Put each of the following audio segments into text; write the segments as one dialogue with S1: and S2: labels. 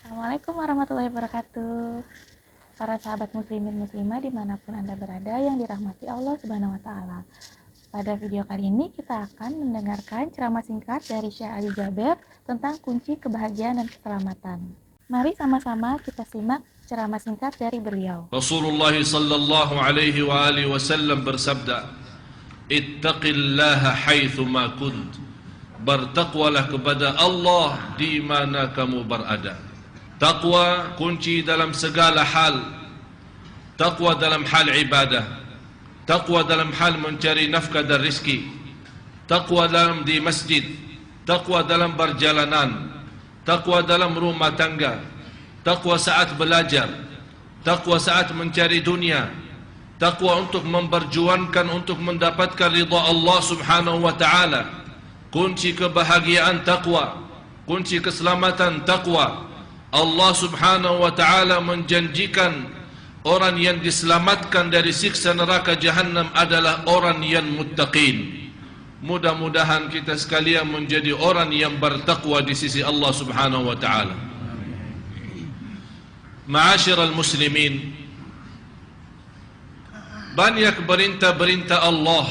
S1: Assalamualaikum warahmatullahi wabarakatuh. Para sahabat muslimin muslimah dimanapun Anda berada yang dirahmati Allah Subhanahu wa Ta'ala. Pada video kali ini kita akan mendengarkan ceramah singkat dari Syekh Ali Jaber tentang kunci kebahagiaan dan keselamatan. Mari sama-sama kita simak ceramah singkat dari beliau.
S2: Rasulullah sallallahu alaihi wa alihi wasallam bersabda, "Ittaqillaha haitsu ma kunt." Bertakwalah kepada Allah di mana kamu berada. Takwa kunci dalam segala hal. Takwa dalam hal ibadah. Takwa dalam hal mencari nafkah dan rizki. Takwa dalam di masjid. Takwa dalam perjalanan. Takwa dalam rumah tangga. Takwa saat belajar. Takwa saat mencari dunia. Takwa untuk memperjuangkan untuk mendapatkan ridha Allah Subhanahu wa Ta'ala. Kunci kebahagiaan takwa, kunci keselamatan takwa. Allah Subhanahu wa Ta'ala menjanjikan orang yang diselamatkan dari siksa neraka Jahannam adalah orang yang muttaqin. Mudah-mudahan kita sekalian menjadi orang yang bertakwa di sisi Allah Subhanahu wa Ta'ala. Ma'asyiral muslimin, banyak perintah-perintah Allah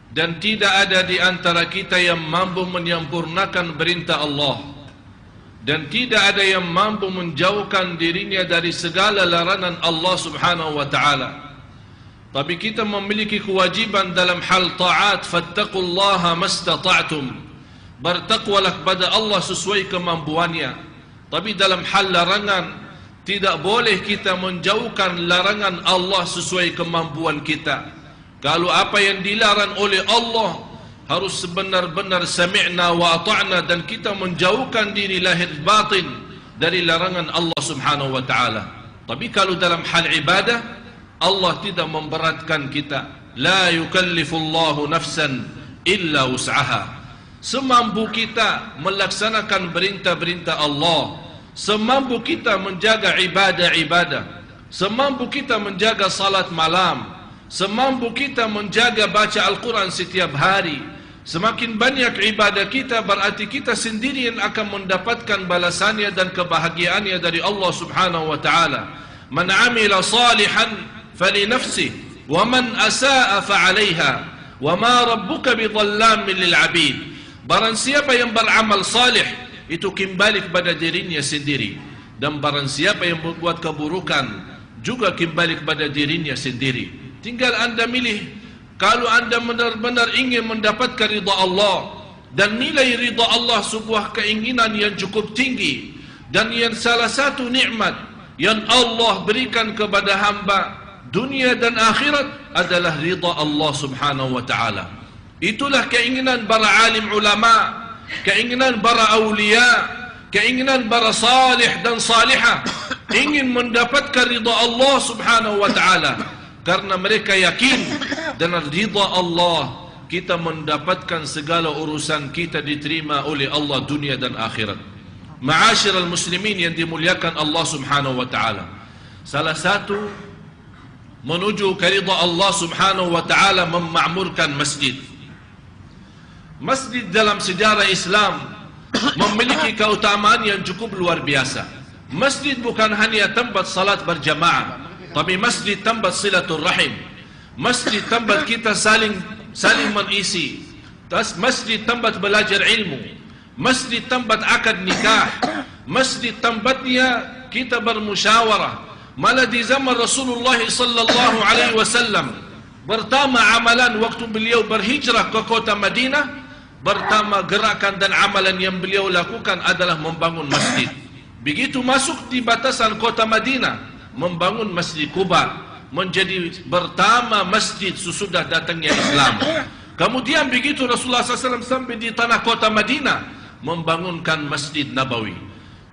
S2: dan tidak ada di antara kita yang mampu menyempurnakan perintah Allah, dan tidak ada yang mampu menjauhkan dirinya dari segala larangan Allah Subhanahu wa Ta'ala. Tapi kita memiliki kewajiban dalam hal ta'at. Fattaqullaha mastata'tum. Bertakwalah kepada Allah sesuai kemampuannya. Tapi dalam hal larangan, tidak boleh kita menjauhkan larangan Allah sesuai kemampuan kita. Kalau apa yang dilarang oleh Allah harus sebenar-benar sami'na wa ata'na, dan kita menjauhkan diri lahir batin dari larangan Allah Subhanahu wa Ta'ala. Tapi kalau dalam hal ibadah, Allah tidak memberatkan kita. La yukallifullahu nafsan illa wus'aha. Semampu kita melaksanakan perintah-perintah Allah, semampu kita menjaga ibadah-ibadah, semampu kita menjaga salat malam, semampu kita menjaga baca Al-Quran setiap hari. Semakin banyak ibadah kita, berarti kita sendiri yang akan mendapatkan balasannya dan kebahagiaannya dari Allah Subhanahu wa Ta'ala. Man amila salihan fali nafsihi wa man asaa fa 'alaiha wa ma rabbuka bidhallamin lil 'abid. Barang siapa yang beramal salih, itu kembali kepada dirinya sendiri, dan barang siapa yang berbuat keburukan juga kembali kepada dirinya sendiri. Tinggal anda milih. Kalau anda benar-benar ingin mendapatkan ridha Allah, dan nilai ridha Allah sebuah keinginan yang cukup tinggi, dan yang salah satu nikmat yang Allah berikan kepada hamba dunia dan akhirat adalah ridha Allah Subhanahu wa Ta'ala. Itulah keinginan para alim ulama, keinginan para awliya, keinginan para salih dan salihah, ingin mendapatkan ridha Allah Subhanahu wa Ta'ala. Karena mereka yakin dengan ridha Allah kita mendapatkan segala urusan kita diterima oleh Allah dunia dan akhirat. Ma'asyiral muslimin yang dimuliakan Allah Subhanahu wa Ta'ala, salah satu menuju ke ridha Allah Subhanahu wa Ta'ala memakmurkan masjid. Masjid dalam sejarah Islam memiliki keutamaan yang cukup luar biasa. Masjid bukan hanya tempat salat berjamaah, tapi masjid tempat silatul rahim. Masjid tempat kita saling mengisi. Masjid tempat belajar ilmu. Masjid tempat akad nikah. Masjid tempatnya kita bermusyawarah. Malah di zaman Rasulullah sallallahu alaihi wasallam, pertama amalan waktu beliau berhijrah ke kota Madinah, pertama gerakan dan amalan yang beliau lakukan adalah membangun masjid. Begitu masuk di batasan kota Madinah, membangun Masjid Quba, menjadi pertama masjid sesudah datangnya Islam. Kemudian begitu Rasulullah SAW sampai di tanah kota Madinah, membangunkan Masjid Nabawi.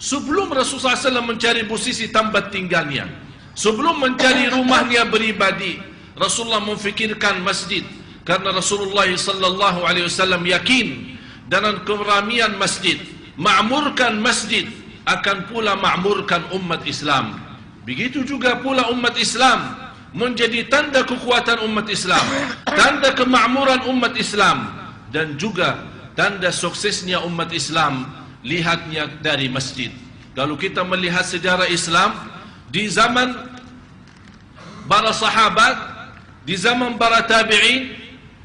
S2: Sebelum Rasulullah SAW mencari posisi tempat tinggalnya, sebelum mencari rumahnya beribadi, Rasulullah memfikirkan masjid. Karena Rasulullah SAW yakin dengan keramian masjid, ma'murkan masjid akan pula ma'murkan umat Islam. Begitu juga pula umat Islam menjadi tanda kekuatan umat Islam, tanda kemakmuran umat Islam, dan juga tanda suksesnya umat Islam lihatnya dari masjid. Kalau kita melihat sejarah Islam di zaman para sahabat, di zaman para tabi'in,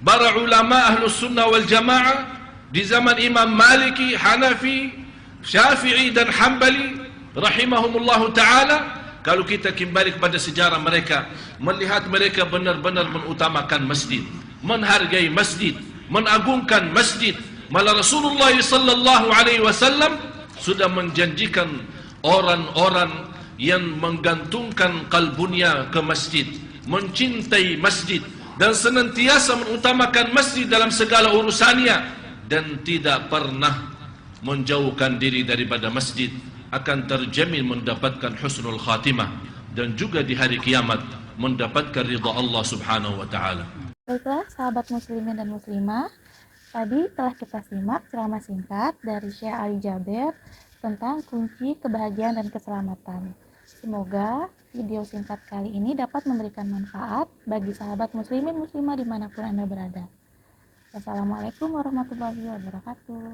S2: para ulama ahlus sunnah wal jamaah, di zaman Imam Maliki, Hanafi, Syafi'i dan Hanbali rahimahumullahu ta'ala, kalau kita kembali kepada sejarah mereka, melihat mereka benar-benar mengutamakan masjid, menghargai masjid, mengagungkan masjid. Malah Rasulullah sallallahu alaihi wasallam sudah menjanjikan orang-orang yang menggantungkan kalbunya ke masjid, mencintai masjid dan senantiasa mengutamakan masjid dalam segala urusannya dan tidak pernah menjauhkan diri daripada masjid, akan terjamin mendapatkan husnul khatimah dan juga di hari kiamat mendapatkan ridha Allah Subhanahu wa taala.
S1: Baiklah sahabat muslimin dan muslimah, tadi telah kita simak ceramah singkat dari Syekh Ali Jaber tentang kunci kebahagiaan dan keselamatan. Semoga video singkat kali ini dapat memberikan manfaat bagi sahabat muslimin muslimah dimanapun Anda berada. Wassalamualaikum warahmatullahi wabarakatuh.